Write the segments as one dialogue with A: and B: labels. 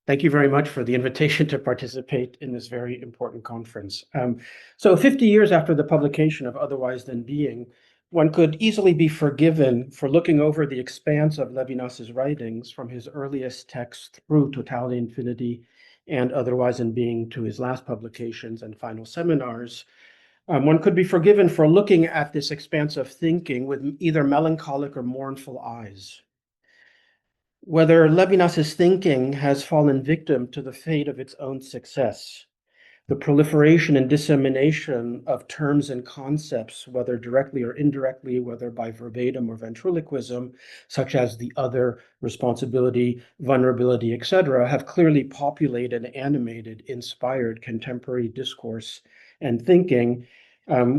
A: Thank you very much for the invitation to participate in this very important conference. So 50 years after the publication of Otherwise Than Being, one could easily be forgiven for looking over the expanse of Levinas's writings from his earliest texts through Totality and Infinity and Otherwise Than Being to his last publications and final seminars. One could be forgiven for looking at this expanse of thinking with either melancholic or mournful eyes. Whether Levinas's thinking has fallen victim to the fate of its own success, the proliferation and dissemination of terms and concepts, whether directly or indirectly, whether by verbatim or ventriloquism, such as the other, responsibility, vulnerability, etc., have clearly populated, animated, inspired contemporary discourse and thinking,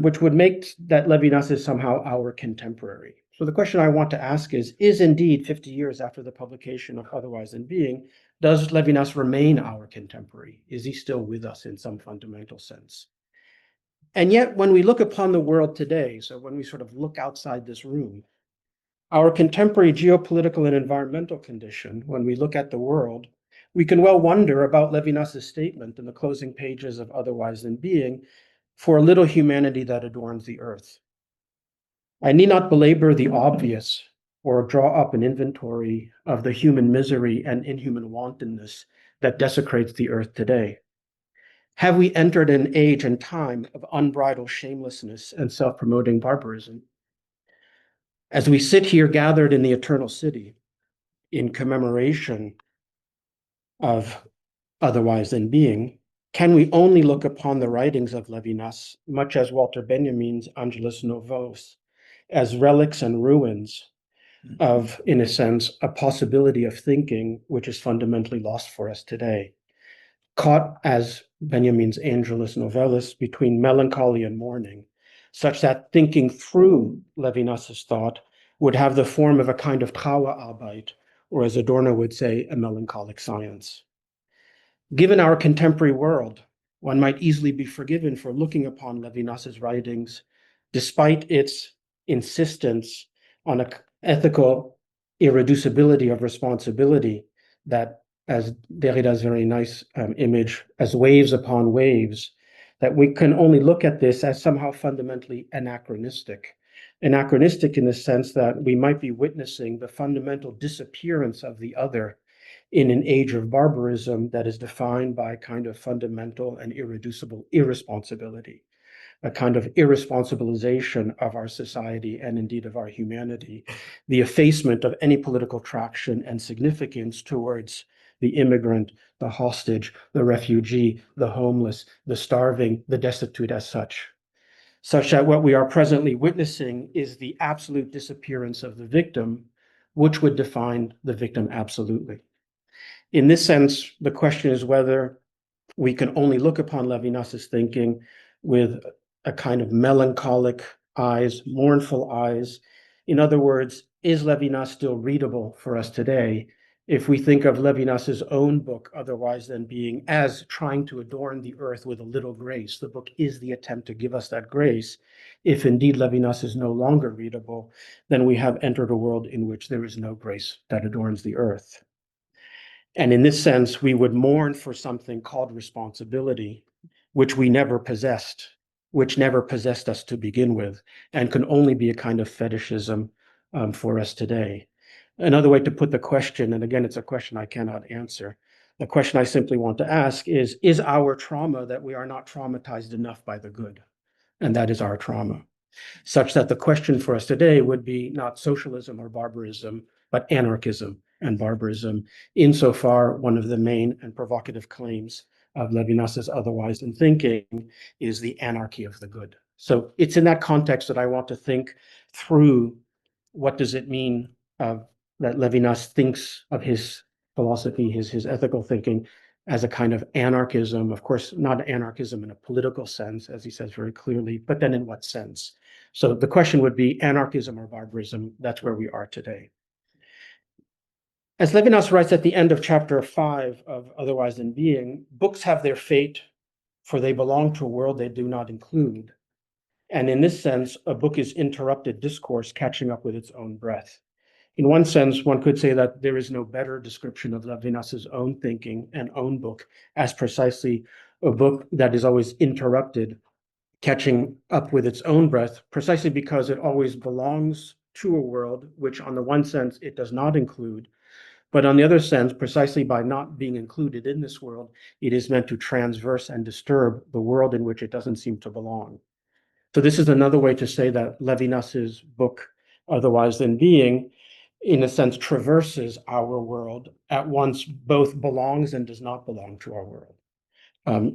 A: which would make that Levinas is somehow our contemporary. So the question I want to ask is indeed 50 years after the publication of Otherwise Than Being, does Levinas remain our contemporary? Is he still with us in some fundamental sense? And yet, when we look upon the world today, so when we sort of look outside this room, our contemporary geopolitical and environmental condition, when we look at the world, we can well wonder about Levinas's statement in the closing pages of Otherwise Than Being, for a little humanity that adorns the earth. I need not belabor the obvious or draw up an inventory of the human misery and inhuman wantonness that desecrates the earth today. Have we entered an age and time of unbridled shamelessness and self-promoting barbarism? As we sit here gathered in the eternal city in commemoration of Otherwise Than Being, can we only look upon the writings of Levinas, much as Walter Benjamin's Angelus Novos, as relics and ruins of, in a sense, a possibility of thinking which is fundamentally lost for us today, caught as Benjamin's Angelus Novellis between melancholy and mourning, such that thinking through Levinas's thought would have the form of a kind of Trauerarbeit, or as Adorno would say, a melancholic science. Given our contemporary world, one might easily be forgiven for looking upon Levinas's writings, despite its insistence on an ethical irreducibility of responsibility that, as Derrida's very nice image, as waves upon waves, that we can only look at this as somehow fundamentally anachronistic. Anachronistic in the sense that we might be witnessing the fundamental disappearance of the other in an age of barbarism that is defined by a kind of fundamental and irreducible irresponsibility, a kind of irresponsibilization of our society and indeed of our humanity, the effacement of any political traction and significance towards the immigrant, the hostage, the refugee, the homeless, the starving, the destitute as such that what we are presently witnessing is the absolute disappearance of the victim, which would define the victim absolutely. In this sense, the question is whether we can only look upon Levinas's thinking with a kind of melancholic eyes, mournful eyes. In other words, is Levinas still readable for us today if we think of Levinas's own book, Otherwise Than Being, as trying to adorn the earth with a little grace? The book is the attempt to give us that grace. If indeed Levinas is no longer readable, then we have entered a world in which there is no grace that adorns the earth. And in this sense, we would mourn for something called responsibility, which we never possessed, which never possessed us to begin with, and can only be a kind of fetishism for us today. Another way to put the question, and again, it's a question I cannot answer, the question I simply want to ask is our trauma that we are not traumatized enough by the good? And that is our trauma. Such that the question for us today would be not socialism or barbarism, but anarchism and barbarism, insofar one of the main and provocative claims of Levinas's Otherwise Than Thinking is the anarchy of the good. So it's in that context that I want to think through what does it mean that Levinas thinks of his philosophy, his ethical thinking, as a kind of anarchism. Of course, not anarchism in a political sense, as he says very clearly, but then in what sense? So the question would be anarchism or barbarism. That's where we are today. As Levinas writes at the end of chapter 5 of Otherwise Than Being, books have their fate, for they belong to a world they do not include. And in this sense, a book is interrupted discourse catching up with its own breath. In one sense, one could say that there is no better description of Levinas's own thinking and own book as precisely a book that is always interrupted, catching up with its own breath, precisely because it always belongs to a world which, on the one sense, it does not include, but on the other sense, precisely by not being included in this world, it is meant to transverse and disturb the world in which it doesn't seem to belong. So this is another way to say that Levinas's book, Otherwise Than Being, in a sense, traverses our world, at once both belongs and does not belong to our world.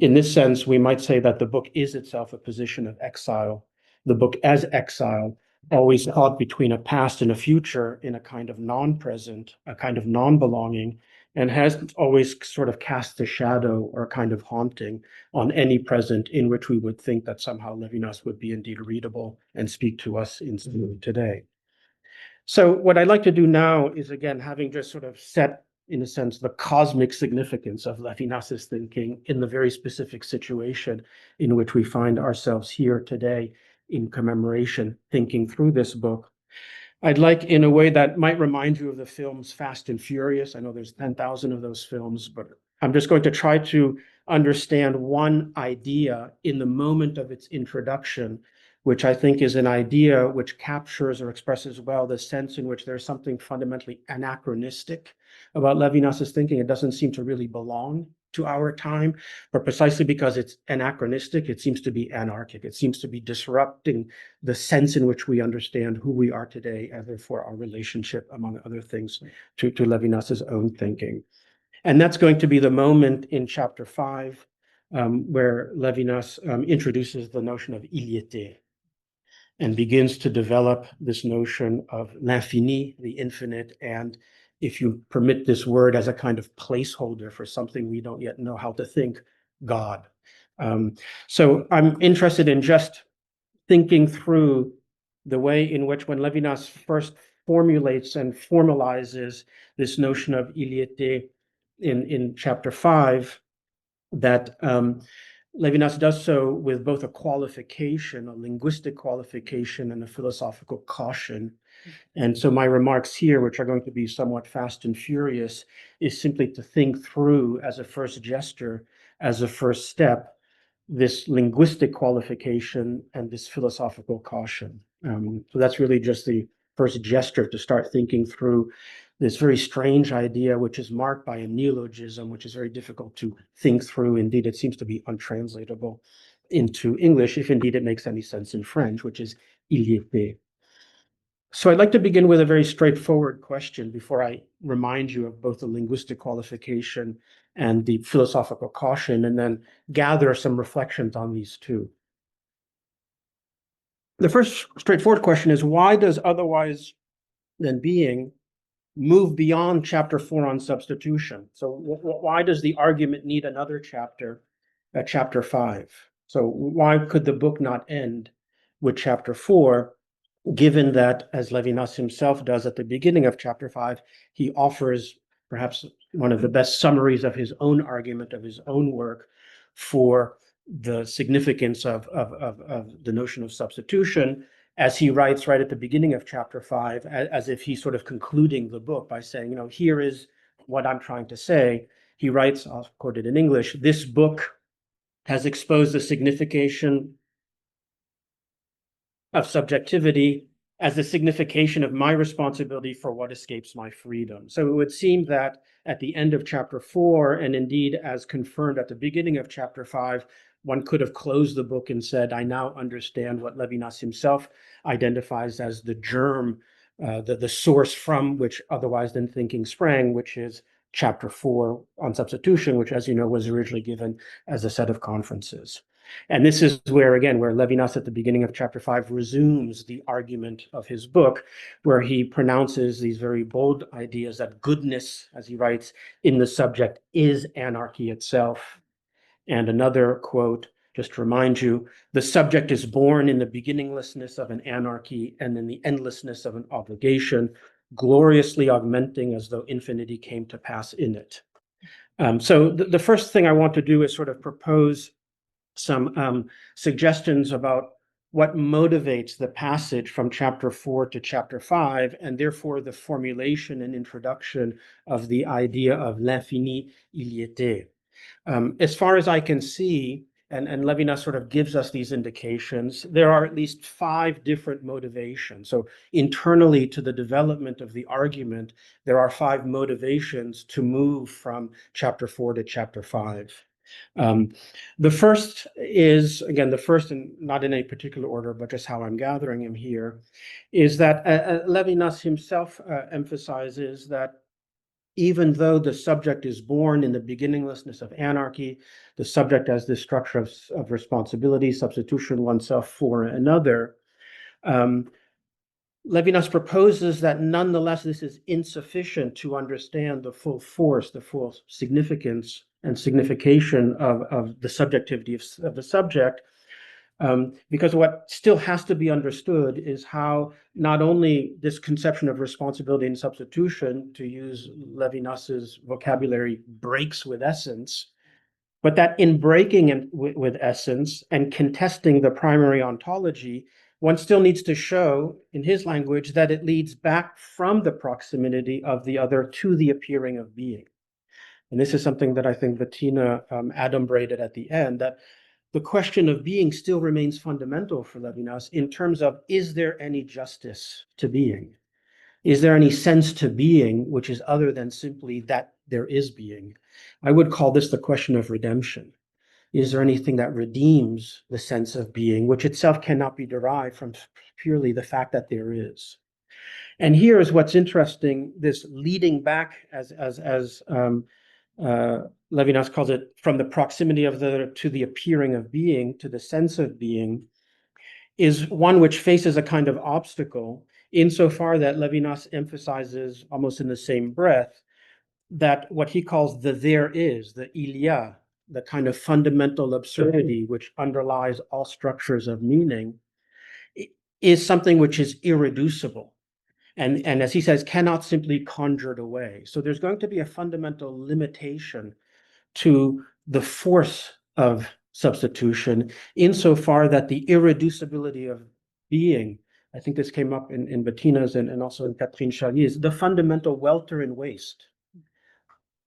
A: In this sense, we might say that the book is itself a position of exile. The book as exile, always caught between a past and a future in a kind of non-present, a kind of non-belonging, and has always sort of cast a shadow or a kind of haunting on any present in which we would think that somehow Levinas would be indeed readable and speak to us in today. So what I'd like to do now is, again, having just sort of set, in a sense, the cosmic significance of Levinas's thinking in the very specific situation in which we find ourselves here today in commemoration, thinking through this book. I'd like, in a way that might remind you of the films Fast and Furious. I know there's 10,000 of those films, but I'm just going to try to understand one idea in the moment of its introduction, which I think is an idea which captures or expresses well the sense in which there's something fundamentally anachronistic about Levinas's thinking. It doesn't seem to really belong to our time, but precisely because it's anachronistic, it seems to be anarchic. It seems to be disrupting the sense in which we understand who we are today, and therefore our relationship, among other things, to Levinas's own thinking. And that's going to be the moment in chapter 5, where Levinas introduces the notion of illiete and begins to develop this notion of l'infini, the infinite, and, if you permit this word, as a kind of placeholder for something we don't yet know how to think, God. So I'm interested in just thinking through the way in which, when Levinas first formulates and formalizes this notion of illiete in chapter 5, that Levinas does so with both a qualification, a linguistic qualification, and a philosophical caution. And so my remarks here, which are going to be somewhat fast and furious, is simply to think through, as a first gesture, as a first step, this linguistic qualification and this philosophical caution. So that's really just the first gesture to start thinking through this very strange idea, which is marked by a neologism, which is very difficult to think through. Indeed, it seems to be untranslatable into English, if indeed it makes any sense in French, which is il y était. So I'd like to begin with a very straightforward question before I remind you of both the linguistic qualification and the philosophical caution, and then gather some reflections on these two. The first straightforward question is, why does Otherwise Than Being move beyond chapter 4 on substitution? So why does the argument need another chapter at chapter 5? So why could the book not end with chapter 4, given that, as Levinas himself does at the beginning of chapter 5, he offers perhaps one of the best summaries of his own argument, of his own work, for the significance of the notion of substitution, as he writes right at the beginning of chapter 5, as if he's sort of concluding the book by saying, here is what I'm trying to say. He writes, I'll quote it in English, "This book has exposed the signification of subjectivity as the signification of my responsibility for what escapes my freedom." So it would seem that at the end of chapter 4, and indeed as confirmed at the beginning of chapter 5, one could have closed the book and said, I now understand what Levinas himself identifies as the germ, the source from which Otherwise Than Thinking sprang, which is chapter 4 on substitution, which, as you know, was originally given as a set of conferences. And this is where, again, where Levinas at the beginning of chapter 5 resumes the argument of his book, where he pronounces these very bold ideas that goodness, as he writes, in the subject is anarchy itself. And another quote, just to remind you, the subject is born in the beginninglessness of an anarchy and in the endlessness of an obligation, gloriously augmenting as though infinity came to pass in it. So the first thing I want to do is sort of propose some suggestions about what motivates the passage from chapter 4 to chapter 5, and therefore the formulation and introduction of the idea of l'infini il y était. As far as I can see, and Levinas sort of gives us these indications, there are at least 5 different motivations. So internally to the development of the argument, there are 5 motivations to move from chapter 4 to chapter 5. The first is, again, the first, and not in any particular order, but just how I'm gathering him here, is that Levinas himself emphasizes that even though the subject is born in the beginninglessness of anarchy, the subject as this structure of responsibility, substitution oneself for another, Levinas proposes that nonetheless this is insufficient to understand the full force, the full significance and signification of the subjectivity of the subject, because what still has to be understood is how not only this conception of responsibility and substitution, to use Levinas's vocabulary, breaks with essence, but that in breaking with essence and contesting the primary ontology, one still needs to show, in his language, that it leads back from the proximity of the other to the appearing of being. And this is something that I think Bettina adumbrated at the end, that the question of being still remains fundamental for Levinas in terms of, is there any justice to being? Is there any sense to being which is other than simply that there is being? I would call this the question of redemption. Is there anything that redeems the sense of being, which itself cannot be derived from purely the fact that there is? And here is what's interesting, this leading back, as Levinas calls it, from the proximity of the to the appearing of being, to the sense of being, is one which faces a kind of obstacle insofar that Levinas emphasizes almost in the same breath that what he calls the there is, the il y a, the kind of fundamental absurdity which underlies all structures of meaning, is something which is irreducible. And as he says, cannot simply conjured away. So there's going to be a fundamental limitation to the force of substitution insofar that the irreducibility of being, I think this came up in Bettina's and also in Catherine Charlier's, the fundamental welter and waste,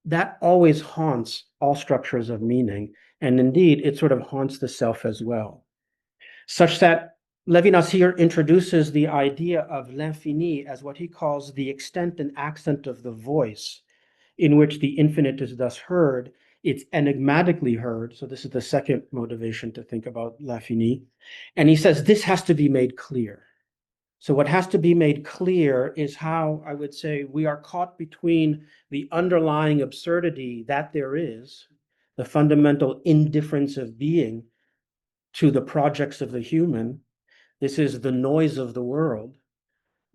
A: that always haunts all structures of meaning. And indeed, it sort of haunts the self as well. Such that Levinas here introduces the idea of l'infini as what he calls the extent and accent of the voice, in which the infinite is thus heard. It's enigmatically heard. So this is the second motivation to think about l'infini. And he says this has to be made clear. So what has to be made clear is how, I would say, we are caught between the underlying absurdity that there is, the fundamental indifference of being to the projects of the human. This is the noise of the world,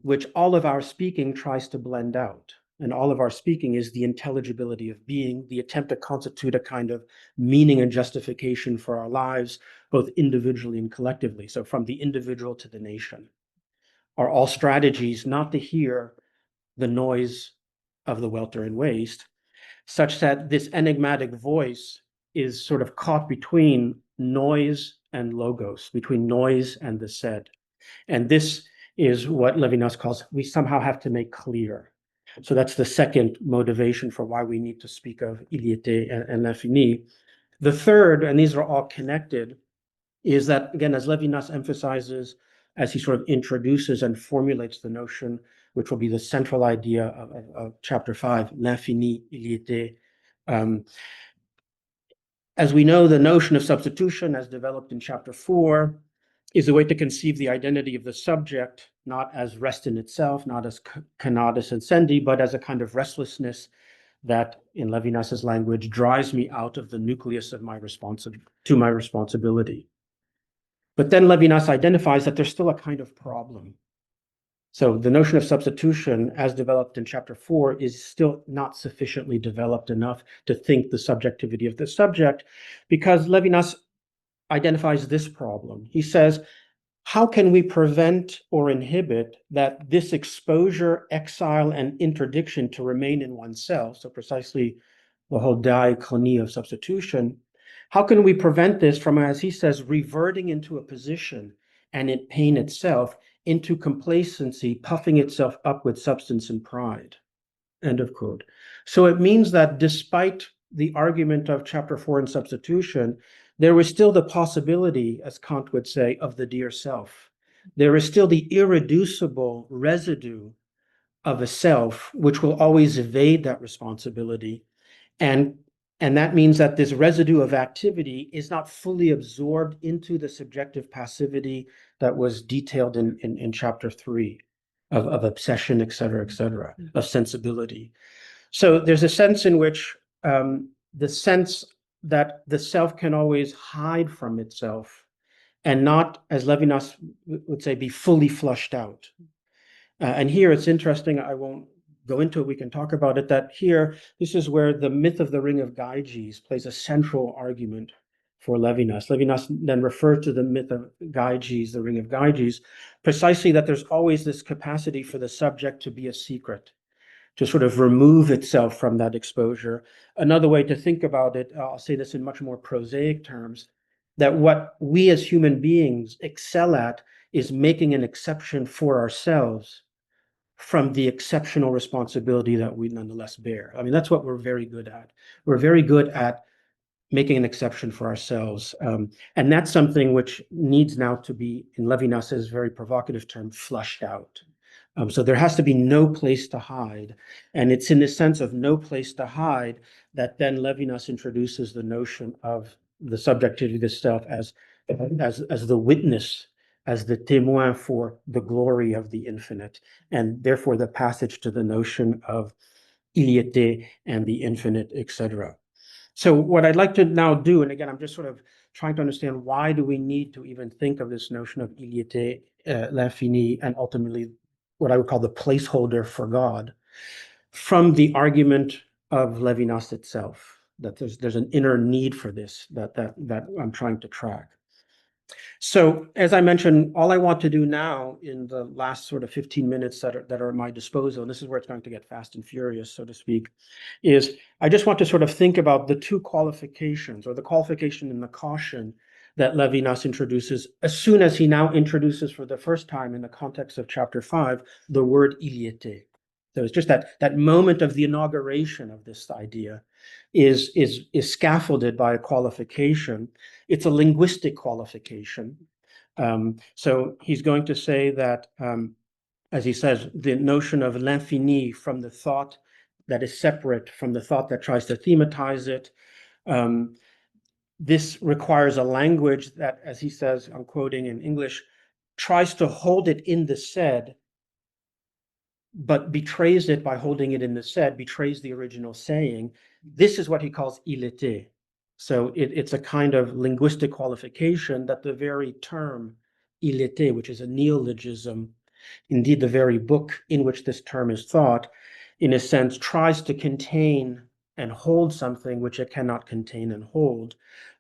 A: which all of our speaking tries to blend out. And all of our speaking is the intelligibility of being, the attempt to constitute a kind of meaning and justification for our lives, both individually and collectively. So from the individual to the nation are all strategies not to hear the noise of the welter and waste, such that this enigmatic voice is sort of caught between noise and logos, between noise and the said. And this is what Levinas calls, we somehow have to make clear. So that's the second motivation for why we need to speak of il y était and l'infini. The third, and these are all connected, is that, again, as Levinas emphasizes, as he sort of introduces and formulates the notion, which will be the central idea of chapter 5, l'infini il y était. As we know, the notion of substitution, as developed in chapter 4, is a way to conceive the identity of the subject, not as rest in itself, not as conatus incendi, but as a kind of restlessness that, in Levinas's language, drives me out of the nucleus of my responsibility. But then Levinas identifies that there's still a kind of problem. So the notion of substitution, as developed in chapter 4, is still not sufficiently developed enough to think the subjectivity of the subject, because Levinas identifies this problem. He says, how can we prevent or inhibit that this exposure, exile, and interdiction to remain in oneself, so precisely the whole diachronie of substitution, how can we prevent this from, as he says, reverting into a position and in pain itself into complacency, puffing itself up with substance and pride. End of quote. So it means that despite the argument of chapter 4 in substitution, there was still the possibility, as Kant would say, of the dear self. There is still the irreducible residue of a self which will always evade that responsibility. And and that means that this residue of activity is not fully absorbed into the subjective passivity that was detailed in chapter 3 of obsession, et cetera, of sensibility. So there's a sense in which the sense that the self can always hide from itself and not, as Levinas would say, be fully flushed out. And here it's interesting, I won't go into it, we can talk about it, that here, this is where the myth of the ring of Gyges plays a central argument for Levinas. Levinas then referred to the myth of Gyges, the ring of Gyges, precisely that there's always this capacity for the subject to be a secret, to sort of remove itself from that exposure. Another way to think about it, I'll say this in much more prosaic terms, that what we as human beings excel at is making an exception for ourselves from the exceptional responsibility that we nonetheless bear. I mean, that's what we're very good at. We're very good at making an exception for ourselves. And that's something which needs now to be, in Levinas's very provocative term, flushed out. So there has to be no place to hide. And it's in this sense of no place to hide that then Levinas introduces the notion of the subjectivity of the self as the witness, as the témoin for the glory of the infinite, and therefore the passage to the notion of iliété and the infinite, etc. So what I'd like to now do, and again, I'm just sort of trying to understand why do we need to even think of this notion of iliété, l'infini, and ultimately what I would call the placeholder for God, from the argument of Levinas itself, that there's an inner need for this that I'm trying to track. So as I mentioned, all I want to do now in the last sort of 15 minutes that are at my disposal, and this is where it's going to get fast and furious, so to speak, is I just want to sort of think about the two qualifications, or the qualification and the caution that Levinas introduces as soon as he now introduces for the first time in the context of chapter 5, the word iliété. So it's just that moment of the inauguration of this idea is scaffolded by a qualification. It's a linguistic qualification. So he's going to say that, as he says, the notion of l'infini from the thought that is separate from the thought that tries to thematize it. This requires a language that, as he says, I'm quoting in English, tries to hold it in the said, but betrays it by holding it in the said, betrays the original saying. This is what he calls il était. So it's a kind of linguistic qualification that the very term il était, which is a neologism, indeed the very book in which this term is thought, in a sense, tries to contain and hold something which it cannot contain and hold.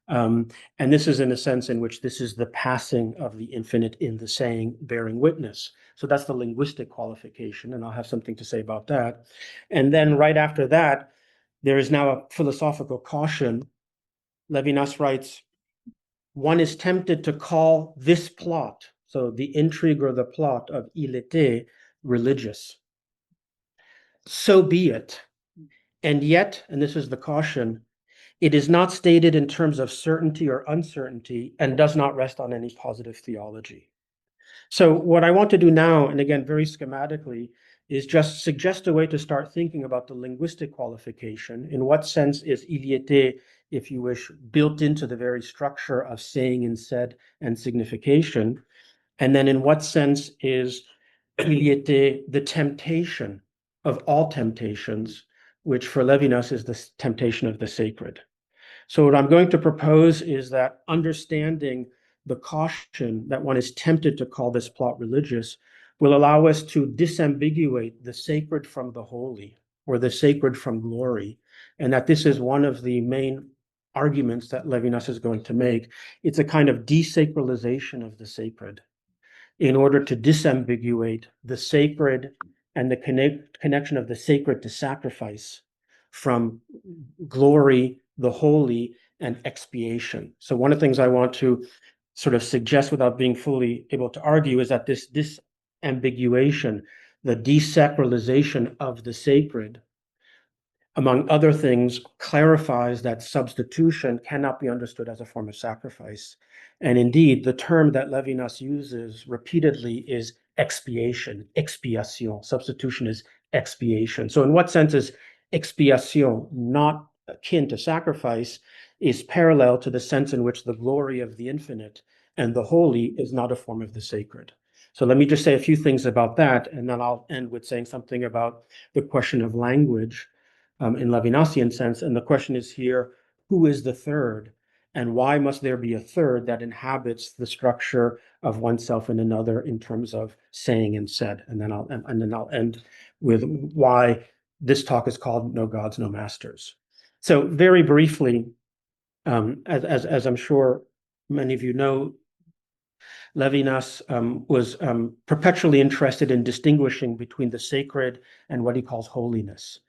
A: And this is in a sense in which this is the passing of the infinite in the saying, bearing witness. So that's the linguistic qualification, and I'll have something to say about that. And then right after that, there is now a philosophical caution. Levinas writes, one is tempted to call this plot, so the intrigue or the plot of Il était, religious. So be it. And yet, and this is the caution, it is not stated in terms of certainty or uncertainty and does not rest on any positive theology. So what I want to do now, and again, very schematically, is just suggest a way to start thinking about the linguistic qualification. In what sense is il était, if you wish, built into the very structure of saying and said and signification? And then in what sense is il était the temptation of all temptations, which for Levinas is the temptation of the sacred? So what I'm going to propose is that understanding the caution that one is tempted to call this plot religious will allow us to disambiguate the sacred from the holy, or the sacred from glory, and that this is one of the main arguments that Levinas is going to make. It's a kind of desacralization of the sacred in order to disambiguate the sacred and the connection of the sacred to sacrifice from glory, the holy, and expiation. So one of the things I want to sort of suggests without being fully able to argue is that this disambiguation, the desacralization of the sacred, among other things, clarifies that substitution cannot be understood as a form of sacrifice. And indeed, the term that Levinas uses repeatedly is expiation, expiation. Substitution is expiation. So in what sense is expiation not akin to sacrifice, is parallel to the sense in which the glory of the infinite and the holy is not a form of the sacred. So let me just say a few things about that, and then I'll end with saying something about the question of language in Levinasian sense. And the question is here, who is the third? And why must there be a third that inhabits the structure of oneself and another in terms of saying and said? And then I'll end with why this talk is called No Gods, No Masters. So very briefly, as I'm sure many of you know, Levinas was perpetually interested in distinguishing between the sacred and what he calls holiness.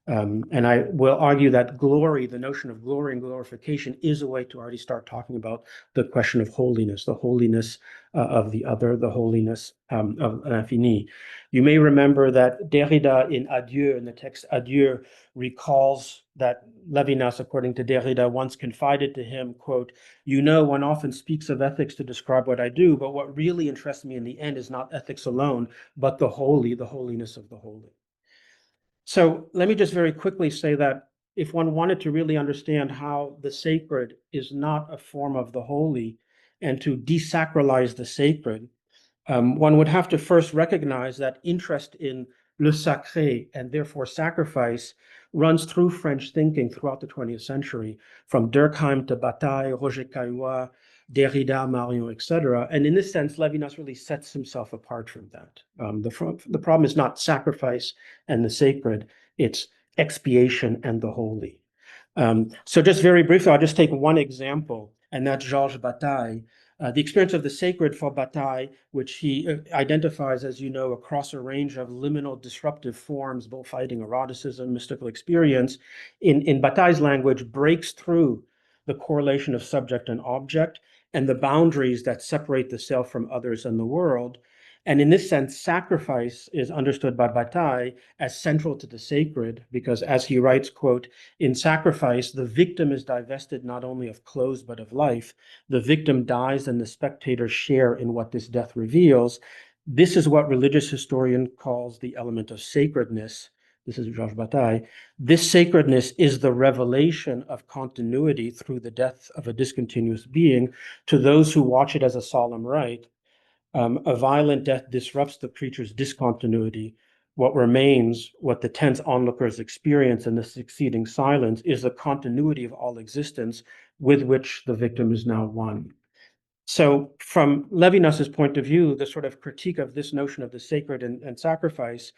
A: And I will argue that glory, the notion of glory and glorification, is a way to already start talking about the question of holiness, the holiness of the other, the holiness of l'infini. You may remember that Derrida in Adieu, in the text Adieu, recalls that Levinas, according to Derrida, once confided to him, quote, "You know, one often speaks of ethics to describe what I do, but what really interests me in the end is not ethics alone, but the holy, the holiness of the holy." So let me just very quickly say that if one wanted to really understand how the sacred is not a form of the holy and to desacralize the sacred, one would have to first recognize that interest in le sacré and therefore sacrifice runs through French thinking throughout the 20th century, from Durkheim to Bataille, Roger Caillois, Derrida, Marion, etc. And in this sense, Levinas really sets himself apart from that. The problem is not sacrifice and the sacred, it's expiation and the holy. So just very briefly, I'll just take one example, and that's Georges Bataille. The experience of the sacred for Bataille, which he identifies, as you know, across a range of liminal disruptive forms, bullfighting, eroticism, mystical experience, in Bataille's language, breaks through the correlation of subject and object and the boundaries that separate the self from others and the world. And in this sense, sacrifice is understood by Bataille as central to the sacred, because as he writes, quote, "In sacrifice, the victim is divested not only of clothes, but of life. The victim dies and the spectators share in what this death reveals. This is what religious historian calls the element of sacredness." This is Georges Bataille. "This sacredness is the revelation of continuity through the death of a discontinuous being to those who watch it as a solemn rite. A violent death disrupts the creature's discontinuity. What remains, what the tense onlookers experience in the succeeding silence, is the continuity of all existence with which the victim is now one." So from Levinas's point of view, the sort of critique of this notion of the sacred and sacrifice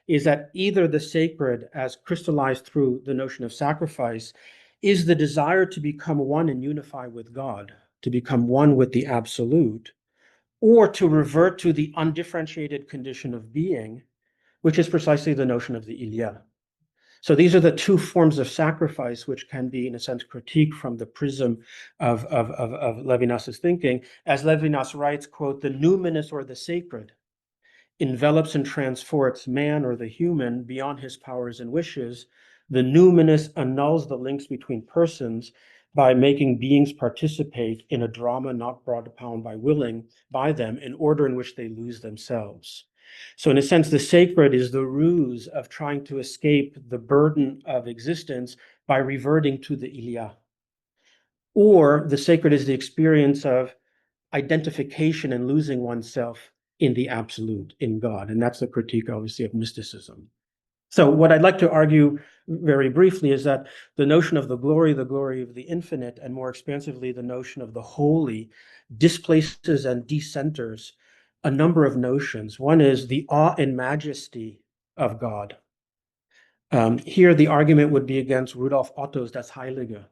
A: is that either the sacred, as crystallized through the notion of sacrifice, is the desire to become one and unify with God, to become one with the absolute, or to revert to the undifferentiated condition of being, which is precisely the notion of the il y a. So these are the two forms of sacrifice which can be, in a sense, critiqued from the prism of Levinas's thinking. As Levinas writes, quote, "The numinous or the sacred envelops and transports man or the human beyond his powers and wishes. The numinous annuls the links between persons by making beings participate in a drama not brought upon by them in order in which they lose themselves." So in a sense, the sacred is the ruse of trying to escape the burden of existence by reverting to the il y a. Or the sacred is the experience of identification and losing oneself in the absolute, in God. And that's the critique, obviously, of mysticism. So what I'd like to argue very briefly is that the notion of the glory of the infinite, and more expansively, the notion of the holy, displaces and decenters a number of notions. One is the awe and majesty of God. Here, the argument would be against Rudolf Otto's Das Heilige,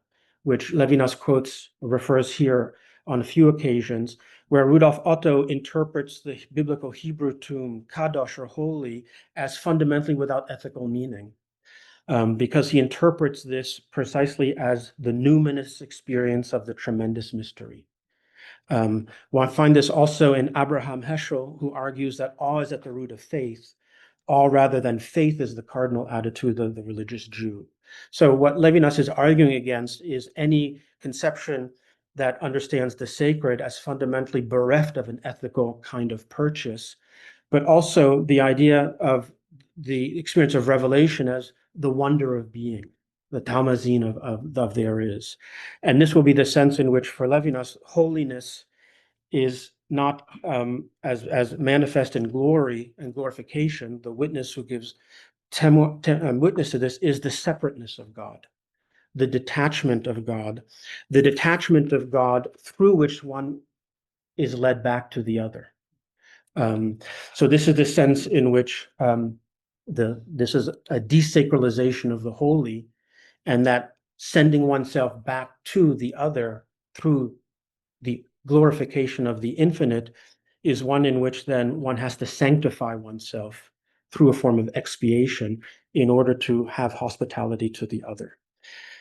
A: which Levinas quotes, refers here on a few occasions, where Rudolf Otto interprets the biblical Hebrew tomb, kadosh or holy, as fundamentally without ethical meaning, because he interprets this precisely as the numinous experience of the tremendous mystery. One find this also in Abraham Heschel, who argues that awe is at the root of faith, awe rather than faith is the cardinal attitude of the religious Jew. So what Levinas is arguing against is any conception that understands the sacred as fundamentally bereft of an ethical kind of purchase, but also the idea of the experience of revelation as the wonder of being, the Talmazin of there is. And this will be the sense in which, for Levinas, holiness is not as manifest in glory and glorification. The witness who gives witness to this is the separateness of God, the detachment of God, through which one is led back to the other. So this is the sense in which this is a desacralization of the holy, and that sending oneself back to the other through the glorification of the infinite is one in which then one has to sanctify oneself through a form of expiation in order to have hospitality to the other.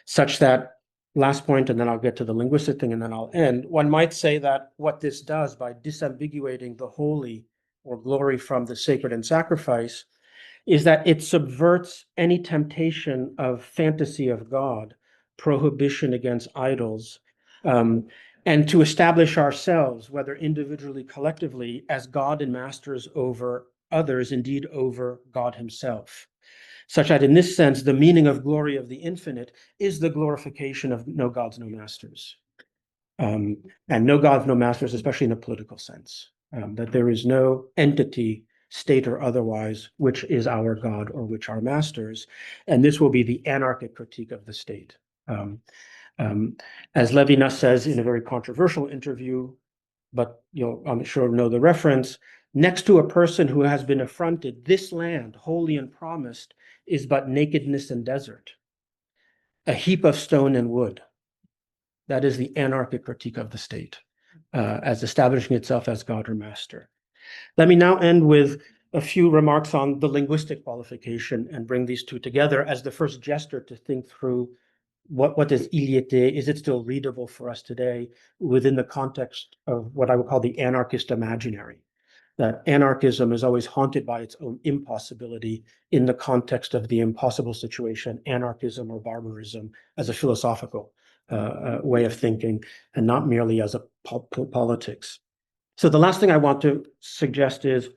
A: Such that, last point, and then I'll get to the linguistic thing and then I'll end, one might say that what this does by disambiguating the holy or glory from the sacred and sacrifice is that it subverts any temptation of fantasy of God, prohibition against idols, and to establish ourselves, whether individually, collectively, as God and masters over others, indeed over God himself. Such that in this sense, the meaning of glory of the infinite is the glorification of no gods, no masters. And no gods, no masters, especially in a political sense, that there is no entity, state or otherwise, which is our God or which are masters. And this will be the anarchic critique of the state. As Levinas says in a very controversial interview, but I'm sure know the reference, next to a person who has been affronted, this land, holy and promised, is but nakedness and desert, a heap of stone and wood. That is the anarchic critique of the state, as establishing itself as God or master. Let me now end with a few remarks on the linguistic qualification and bring these two together as the first gesture to think through what is il y était? Is it still readable for us today within the context of what I would call the anarchist imaginary? That anarchism is always haunted by its own impossibility in the context of the impossible situation, anarchism or barbarism as a philosophical way of thinking and not merely as a politics. So the last thing I want to suggest is,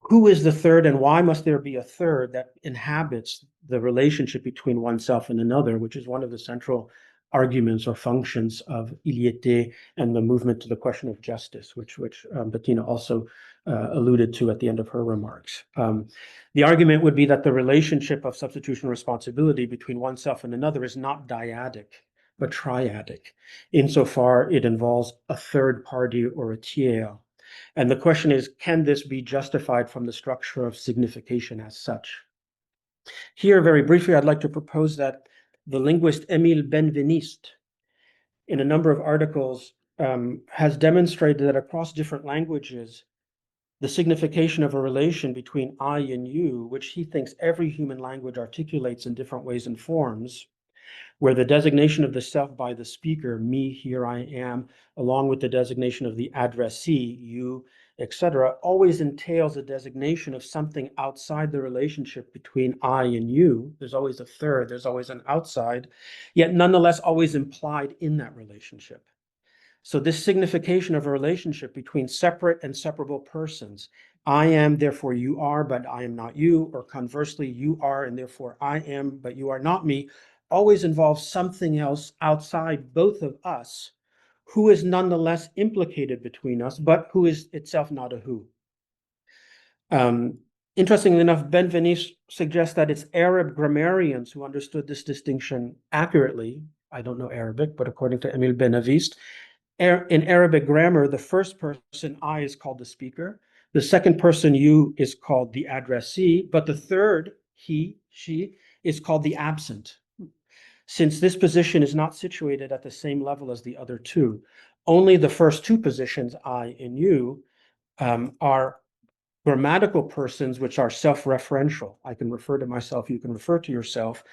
A: who is the third and why must there be a third that inhabits the relationship between oneself and another, which is one of the central arguments or functions of il y était and the movement to the question of justice, which Bettina also alluded to at the end of her remarks. The argument would be that the relationship of substitution responsibility between oneself and another is not dyadic, but triadic, insofar it involves a third party or a tiers. And the question is, can this be justified from the structure of signification as such? Here, very briefly, I'd like to propose that the linguist Émile Benveniste, in a number of articles, has demonstrated that across different languages, the signification of a relation between I and you, which he thinks every human language articulates in different ways and forms, where the designation of the self by the speaker, me, here I am, along with the designation of the addressee, you, etc., always entails a designation of something outside the relationship between I and you. There's always a third, there's always an outside, yet nonetheless always implied in that relationship. So this signification of a relationship between separate and separable persons, I am, therefore you are, but I am not you, or conversely, you are, and therefore I am, but you are not me, always involves something else outside both of us, who is nonetheless implicated between us, but who is itself not a who. Interestingly enough, Benveniste suggests that it's Arab grammarians who understood this distinction accurately. I don't know Arabic, but according to Émile Benveniste, in Arabic grammar, the first person, I, is called the speaker. The second person, you, is called the addressee. But the third, he, she, is called the absent. Since this position is not situated at the same level as the other two, only the first two positions, I and you, are grammatical persons which are self-referential. I can refer to myself, you can refer to yourself.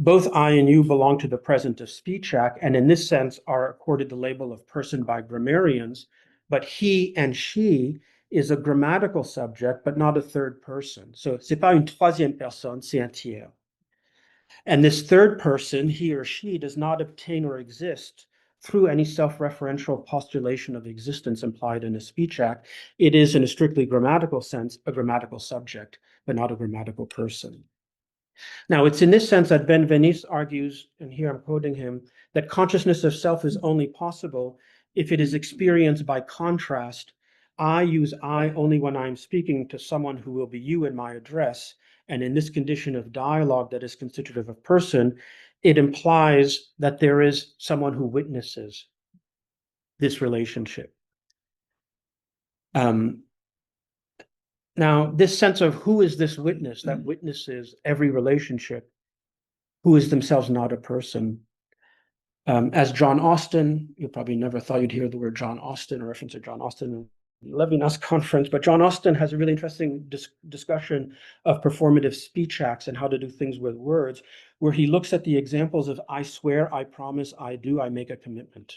A: Both I and you belong to the present of Speech Act, and in this sense are accorded the label of person by grammarians, but he and she is a grammatical subject, but not a third person. So c'est pas une troisième personne, c'est un tiers. And this third person, he or she, does not obtain or exist through any self-referential postulation of existence implied in a speech act. It is, in a strictly grammatical sense, a grammatical subject, but not a grammatical person. Now, it's in this sense that Benveniste argues, and here I'm quoting him, that consciousness of self is only possible if it is experienced by contrast. I use I only when I'm speaking to someone who will be you in my address. And in this condition of dialogue that is constitutive of person, it implies that there is someone who witnesses this relationship. Now, this sense of who is this witness that witnesses every relationship, who is themselves not a person. As John Austin, you probably never thought you'd hear the word John Austin or reference to John Austin in Levinas conference, but John Austin has a really interesting discussion of performative speech acts and how to do things with words, where he looks at the examples of I swear, I promise, I do, I make a commitment,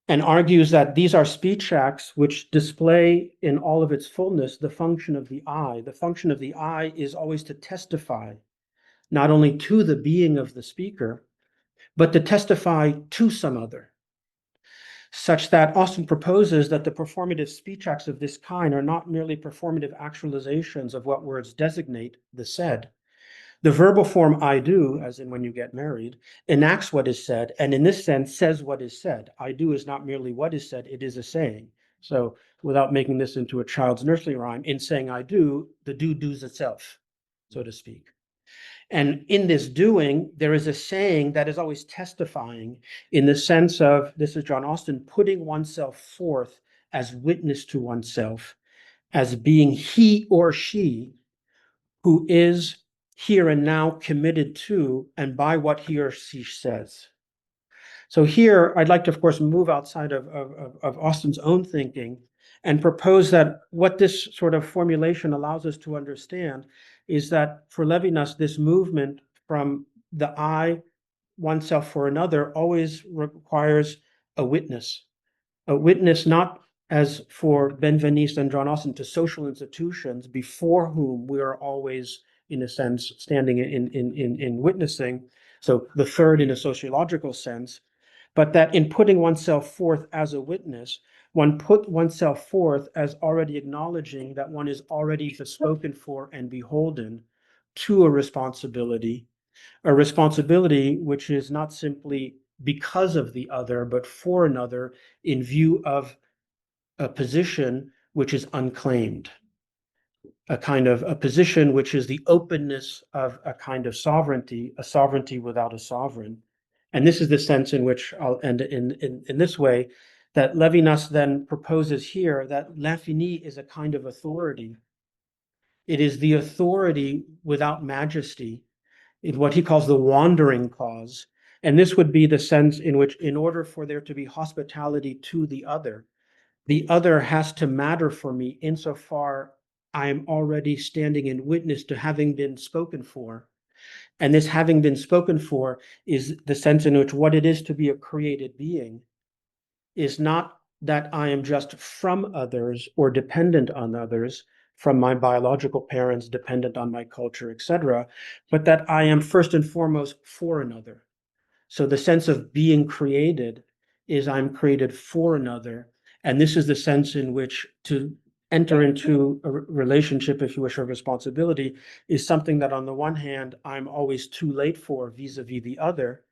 A: and argues that these are speech acts which display in all of its fullness the function of the I. The function of the I is always to testify not only to the being of the speaker, but to testify to some other, such that Austin proposes that the performative speech acts of this kind are not merely performative actualizations of what words designate the said. The verbal form I do, as in when you get married, enacts what is said, and in this sense says what is said. I do is not merely what is said, it is a saying. So without making this into a child's nursery rhyme, in saying I do, the do does itself, so to speak. And in this doing, there is a saying that is always testifying in the sense of, this is John Austin, putting oneself forth as witness to oneself, as being he or she who is here and now committed to and by what he or she says. So here, I'd like to, of course, move outside of Austin's own thinking and propose that what this sort of formulation allows us to understand is that for Levinas, this movement from the I, oneself for another, always requires a witness not as for Benveniste and John Austin to social institutions before whom we are always, in a sense, standing in witnessing. So the third in a sociological sense, but that in putting oneself forth as a witness, one put oneself forth as already acknowledging that one is already spoken for and beholden to a responsibility which is not simply because of the other, but for another in view of a position which is unclaimed, a kind of a position which is the openness of a kind of sovereignty, a sovereignty without a sovereign. And this is the sense in which I'll end in this way, that Levinas then proposes here that l'infini is a kind of authority. It is the authority without majesty, in what he calls the wandering cause. And this would be the sense in which, in order for there to be hospitality to the other has to matter for me insofar I am already standing in witness to having been spoken for. And this having been spoken for is the sense in which what it is to be a created being is not that I am just from others or dependent on others, from my biological parents, dependent on my culture, etc., but that I am first and foremost for another. So the sense of being created is I'm created for another. And this is the sense in which to enter into a relationship, if you wish, of responsibility is something that on the one hand, I'm always too late for vis-a-vis the other,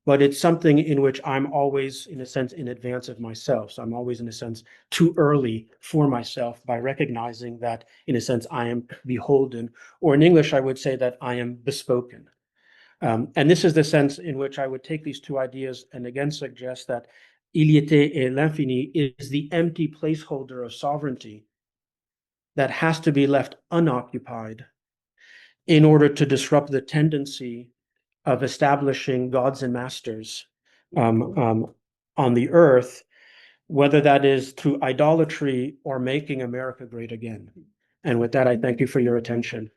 A: but it's something in which I'm always, in a sense, in advance of myself. So I'm always, in a sense, too early for myself by recognizing that, in a sense, I am beholden, or in English, I would say that I am bespoken. And this is the sense in which I would take these two ideas and again suggest that iliété et l'infini is the empty placeholder of sovereignty that has to be left unoccupied in order to disrupt the tendency of establishing gods and masters on the earth, whether that is through idolatry or making America great again. And with that, I thank you for your attention.